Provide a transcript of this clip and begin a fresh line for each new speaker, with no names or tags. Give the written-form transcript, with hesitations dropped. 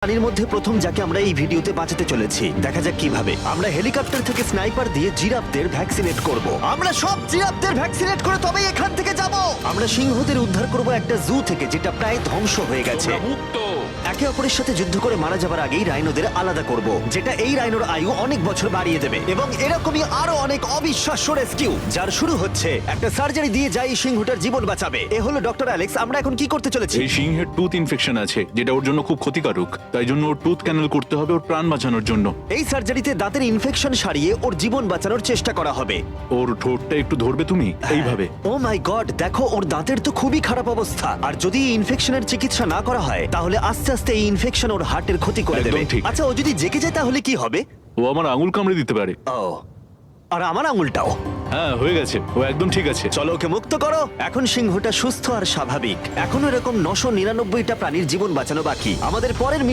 প্রাণীর মধ্যে প্রথম যাকে আমরা এই ভিডিওতে বাঁচাতে চলেছি। দেখা যাক কিভাবে। আমরা হেলিকপ্টার থেকে স্নাইপার দিয়ে জিরাফদের ভ্যাকসিনেট করব। আমরা সব জিরাফদের ভ্যাকসিনেট করে তবেই এখান থেকে যাব। আমরা সিংহদের উদ্ধার করব একটা জু থেকে যেটা প্রায় ধ্বংস হয়ে গেছে।
তোমরা মুক্ত।
একে অপরের সাথে যুদ্ধ করে মারা যাবার আগেই রাইনোদের আলাদা করব, যেটা এই রাইনোর আয়ু অনেক বছর বাড়িয়ে দেবে। এবং এরকমই আরো অনেক অবিশ্বাস্য রেস্কিউ, যার শুরু হচ্ছে একটা সার্জারি দিয়ে যাই সিংহটার জীবন বাঁচাবে। এ হলো ডক্টর অ্যালেক্স। আমরা এখন কি করতে চলেছি?
এই সিংহের টুথ ইনফেকশন আছে যেটা ওর জন্য খুব ক্ষতিকারক, তাই জন্য ওর টুথ ক্যানেল করতে হবে ওর প্রাণ বাঁচানোর জন্য।
এই সার্জারিতে দাঁতের ইনফেকশন সারিয়ে ওর জীবন বাঁচানোর চেষ্টা করা হবে।
ওর ঠোঁটটা একটু ধরবে তুমি এইভাবে।
ও মাই গড, দেখো ওর দাঁতের তো খুবই খারাপ অবস্থা। আর যদি এই ইনফেকশনের চিকিৎসা না করা হয় তাহলে আস্তে আস্তে এই ইনফেকশন ওর হার্টের ক্ষতি করে
একদম
দেবে।
ঠিক।
আচ্ছা, ও যদি জেগে যায় তাহলে কি হবে?
ও আমার আঙুল কামড়ে দিতে পারে।
ও, আর আমার আঙুলটাও।
হ্যাঁ, হয়ে গেছে, ও একদম ঠিক আছে।
চলো ওকে মুক্ত করো। এখন সিংহটা সুস্থ আর স্বাভাবিক। এখনো এরকম 999টা প্রাণীর জীবন বাঁচানো বাকি। আমাদের পরের